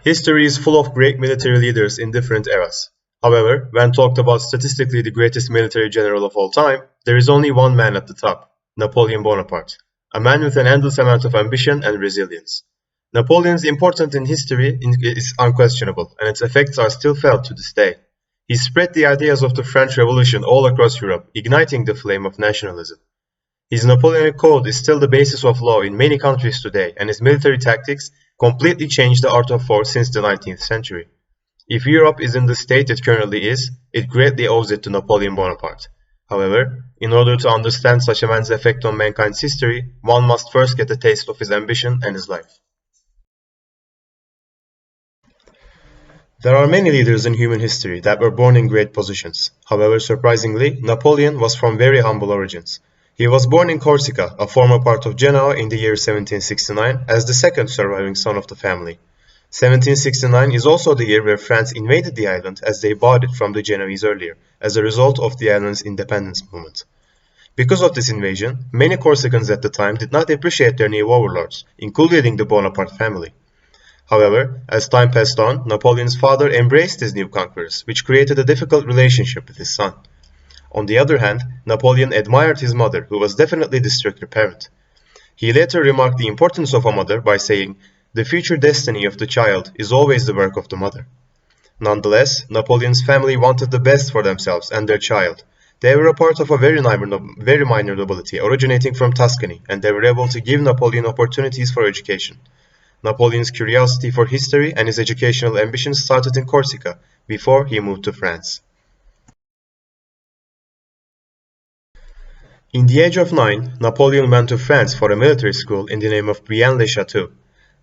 History is full of great military leaders in different eras. However, when talked about statistically the greatest military general of all time, there is only one man at the top, Napoleon Bonaparte, a man with an endless amount of ambition and resilience. Napoleon's importance in history is unquestionable, and its effects are still felt to this day. He spread the ideas of the French Revolution all across Europe, igniting the flame of nationalism. His Napoleonic Code is still the basis of law in many countries today, and his military tactics completely changed the art of war since the 19th century. If Europe is in the state it currently is, it greatly owes it to Napoleon Bonaparte. However, in order to understand such a man's effect on mankind's history, one must first get a taste of his ambition and his life. There are many leaders in human history that were born in great positions. However, surprisingly, Napoleon was from very humble origins. He was born in Corsica, a former part of Genoa, in the year 1769, as the second surviving son of the family. 1769 is also the year where France invaded the island as they bought it from the Genoese earlier, as a result of the island's independence movement. Because of this invasion, many Corsicans at the time did not appreciate their new overlords, including the Bonaparte family. However, as time passed on, Napoleon's father embraced his new conquerors, which created a difficult relationship with his son. On the other hand, Napoleon admired his mother, who was definitely the stricter parent. He later remarked the importance of a mother by saying, "The future destiny of the child is always the work of the mother." Nonetheless, Napoleon's family wanted the best for themselves and their child. They were a part of a very minor nobility originating from Tuscany, and they were able to give Napoleon opportunities for education. Napoleon's curiosity for history and his educational ambitions started in Corsica, before he moved to France. In the age of 9, Napoleon went to France for a military school in the name of Brienne-le-Château.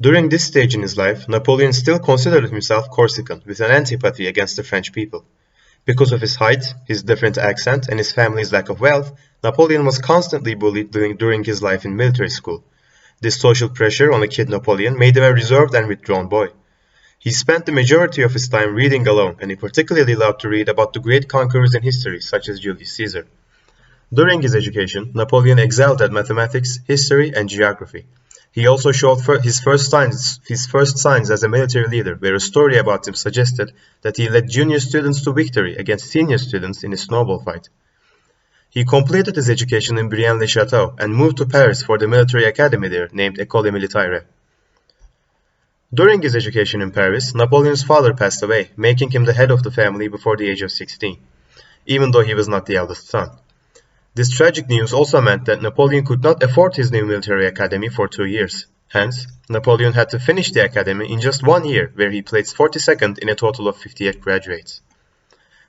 During this stage in his life, Napoleon still considered himself Corsican, with an antipathy against the French people. Because of his height, his different accent, and his family's lack of wealth, Napoleon was constantly bullied during his life in military school. This social pressure on a kid Napoleon made him a reserved and withdrawn boy. He spent the majority of his time reading alone, and he particularly loved to read about the great conquerors in history, such as Julius Caesar. During his education, Napoleon excelled at mathematics, history, and geography. He also showed his first signs as a military leader, where a story about him suggested that he led junior students to victory against senior students in a snowball fight. He completed his education in Brienne-le-Château and moved to Paris for the military academy there named École Militaire. During his education in Paris, Napoleon's father passed away, making him the head of the family before the age of 16, even though he was not the eldest son. This tragic news also meant that Napoleon could not afford his new military academy for 2 years. Hence, Napoleon had to finish the academy in just 1 year, where he placed 42nd in a total of 58 graduates.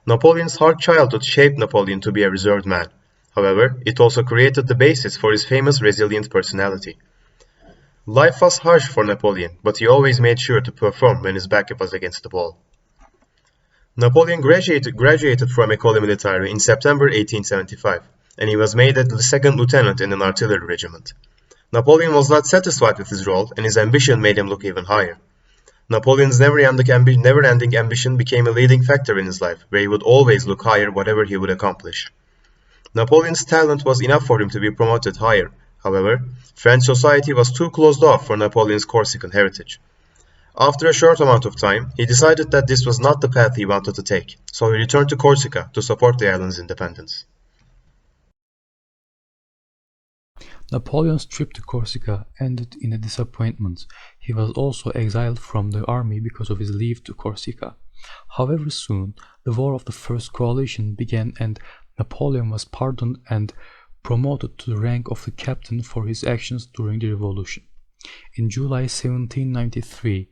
Napoleon's hard childhood shaped Napoleon to be a reserved man. However, it also created the basis for his famous resilient personality. Life was harsh for Napoleon, but he always made sure to perform when his back was against the wall. Napoleon graduated from École Militaire in September 1875. And he was made a second lieutenant in an artillery regiment. Napoleon was not satisfied with his role, and his ambition made him look even higher. Napoleon's never-ending ambition became a leading factor in his life, where he would always look higher whatever he would accomplish. Napoleon's talent was enough for him to be promoted higher. However, French society was too closed off for Napoleon's Corsican heritage. After a short amount of time, he decided that this was not the path he wanted to take, so he returned to Corsica to support the island's independence. Napoleon's trip to Corsica ended in a disappointment. He was also exiled from the army because of his leave to Corsica. However, soon, the War of the First Coalition began and Napoleon was pardoned and promoted to the rank of the captain for his actions during the revolution. In July 1793,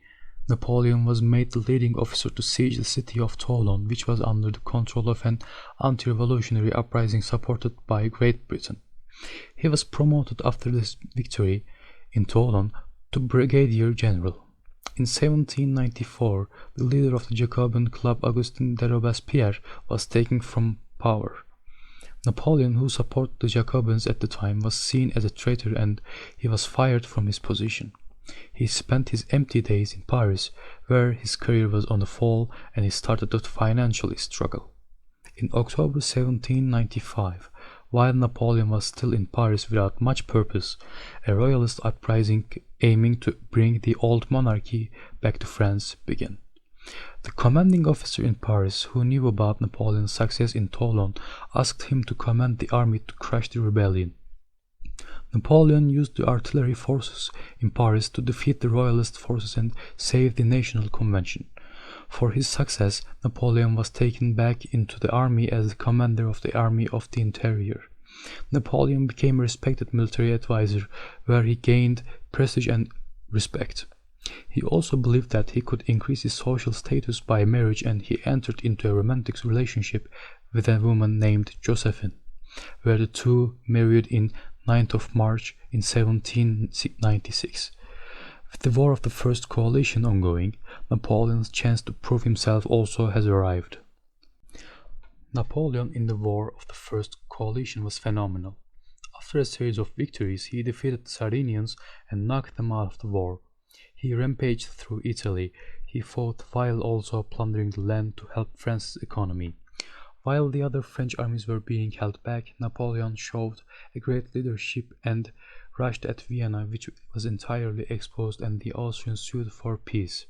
Napoleon was made the leading officer to siege the city of Toulon, which was under the control of an anti-revolutionary uprising supported by Great Britain. He was promoted after this victory in Toulon to brigadier general. In 1794, the leader of the Jacobin club, Augustin de Robespierre, was taken from power. Napoleon, who supported the Jacobins at the time, was seen as a traitor and he was fired from his position. He spent his empty days in Paris, where his career was on the fall and he started to financially struggle. In October 1795, While Napoleon was still in Paris without much purpose, a royalist uprising aiming to bring the old monarchy back to France began. The commanding officer in Paris, who knew about Napoleon's success in Toulon, asked him to command the army to crush the rebellion. Napoleon used the artillery forces in Paris to defeat the royalist forces and save the National Convention. For his success, Napoleon was taken back into the army as the commander of the Army of the Interior. Napoleon became a respected military advisor, where he gained prestige and respect. He also believed that he could increase his social status by marriage, and he entered into a romantic relationship with a woman named Josephine, where the two married in 9th of March in 1796. With the War of the First Coalition ongoing, Napoleon's chance to prove himself also has arrived. Napoleon in the War of the First Coalition was phenomenal. After a series of victories, he defeated the Sardinians and knocked them out of the war. He rampaged through Italy. He fought while also plundering the land to help France's economy. While the other French armies were being held back, Napoleon showed a great leadership and rushed at Vienna, which was entirely exposed, and the Austrians sued for peace.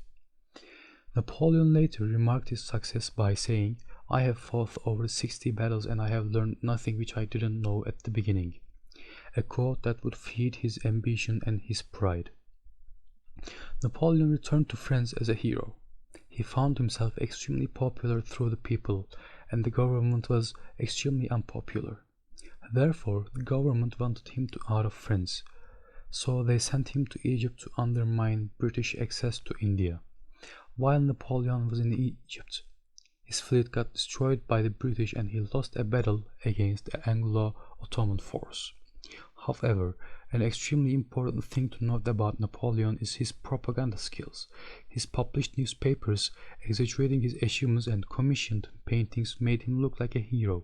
Napoleon later remarked his success by saying, "I have fought over 60 battles and I have learned nothing which I didn't know at the beginning," a quote that would feed his ambition and his pride. Napoleon returned to France as a hero. He found himself extremely popular through the people, and the government was extremely unpopular. Therefore, the government wanted him out of France, so they sent him to Egypt to undermine British access to India. While Napoleon was in Egypt, his fleet got destroyed by the British and he lost a battle against the Anglo-Ottoman force. However, an extremely important thing to note about Napoleon is his propaganda skills. His published newspapers exaggerating his achievements and commissioned paintings made him look like a hero.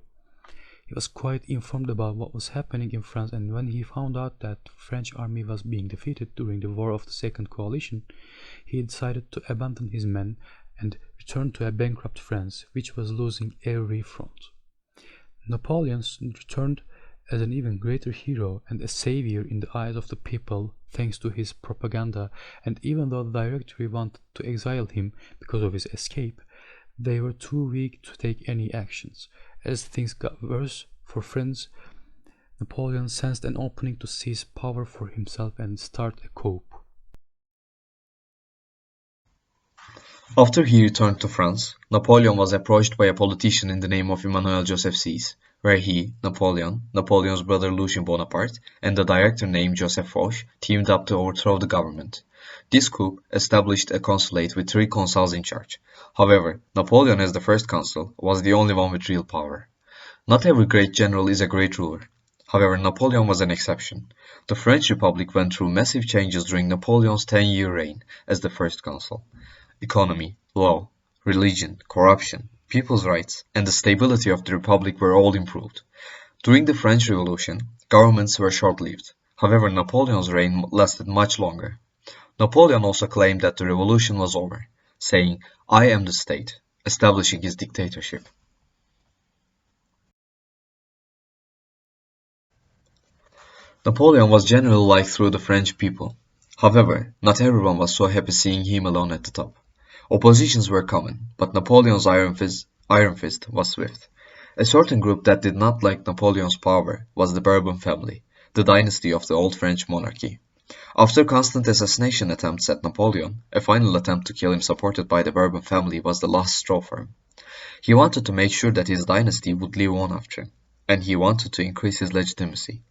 He was quite informed about what was happening in France, and when he found out that the French army was being defeated during the War of the Second Coalition, he decided to abandon his men and return to a bankrupt France, which was losing every front. Napoleon returned as an even greater hero and a savior in the eyes of the people thanks to his propaganda, and even though the Directory wanted to exile him because of his escape, they were too weak to take any actions. As things got worse for France, Napoleon sensed an opening to seize power for himself and start a coup. After he returned to France, Napoleon was approached by a politician in the name of Emmanuel Joseph Seize, where he, Napoleon, Napoleon's brother Lucien Bonaparte, and the director named Joseph Foch teamed up to overthrow the government. This coup established a consulate with 3 consuls in charge. However, Napoleon as the first consul was the only one with real power. Not every great general is a great ruler. However, Napoleon was an exception. The French Republic went through massive changes during Napoleon's 10-year reign as the first consul. Economy, law, religion, corruption, people's rights, and the stability of the Republic were all improved. During the French Revolution, governments were short-lived. However, Napoleon's reign lasted much longer. Napoleon also claimed that the revolution was over, saying, "I am the state," establishing his dictatorship. Napoleon was generally liked through the French people. However, not everyone was so happy seeing him alone at the top. Oppositions were common, but Napoleon's iron fist was swift. A certain group that did not like Napoleon's power was the Bourbon family, the dynasty of the old French monarchy. After constant assassination attempts at Napoleon, a final attempt to kill him supported by the Bourbon family was the last straw for him. He wanted to make sure that his dynasty would live on after him, and he wanted to increase his legitimacy.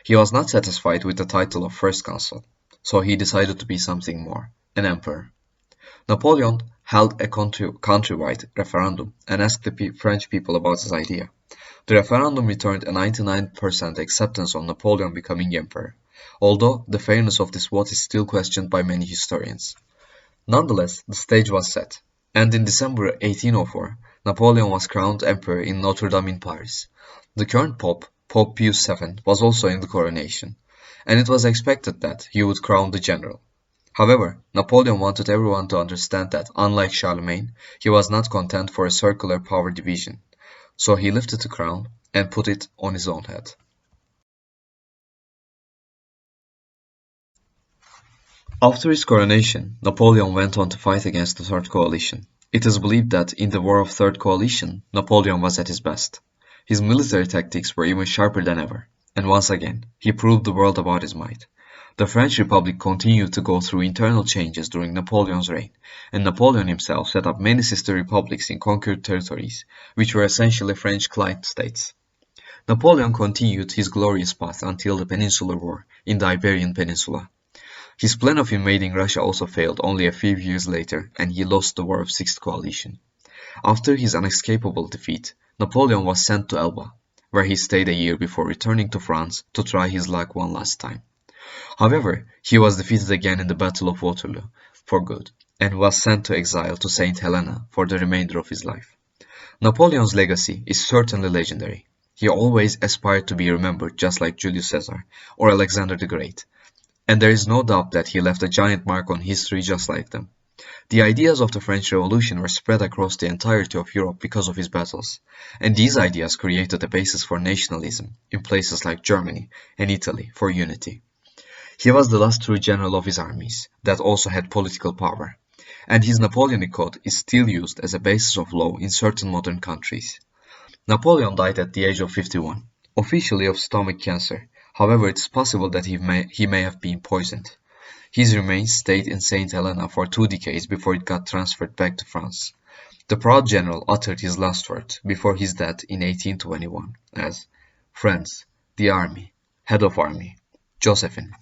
He was not satisfied with the title of first consul, so he decided to be something more, an emperor. Napoleon held a countrywide referendum and asked the French people about his idea. The referendum returned a 99% acceptance on Napoleon becoming emperor, although the fairness of this vote is still questioned by many historians. Nonetheless, the stage was set, and in December 1804, Napoleon was crowned emperor in Notre Dame in Paris. The current Pope, Pope Pius VII, was also in the coronation, and it was expected that he would crown the general. However, Napoleon wanted everyone to understand that, unlike Charlemagne, he was not content for a circular power division. So he lifted the crown and put it on his own head. After his coronation, Napoleon went on to fight against the Third Coalition. It is believed that in the War of Third Coalition, Napoleon was at his best. His military tactics were even sharper than ever, and once again, he proved the world about his might. The French Republic continued to go through internal changes during Napoleon's reign, and Napoleon himself set up many sister republics in conquered territories, which were essentially French client states. Napoleon continued his glorious path until the Peninsular War in the Iberian Peninsula. His plan of invading Russia also failed only a few years later, and he lost the War of Sixth Coalition. After his unescapable defeat, Napoleon was sent to Elba, where he stayed a year before returning to France to try his luck one last time. However, he was defeated again in the Battle of Waterloo for good, and was sent to exile to St. Helena for the remainder of his life. Napoleon's legacy is certainly legendary. He always aspired to be remembered just like Julius Caesar or Alexander the Great, and there is no doubt that he left a giant mark on history just like them. The ideas of the French Revolution were spread across the entirety of Europe because of his battles, and these ideas created a basis for nationalism in places like Germany and Italy for unity. He was the last true general of his armies that also had political power, and his Napoleonic Code is still used as a basis of law in certain modern countries. Napoleon died at the age of 51, officially of stomach cancer. However, it is possible that he may have been poisoned. His remains stayed in St. Helena for 2 decades before it got transferred back to France. The proud general uttered his last words before his death in 1821 as, "Friends, the army, head of army, Josephine."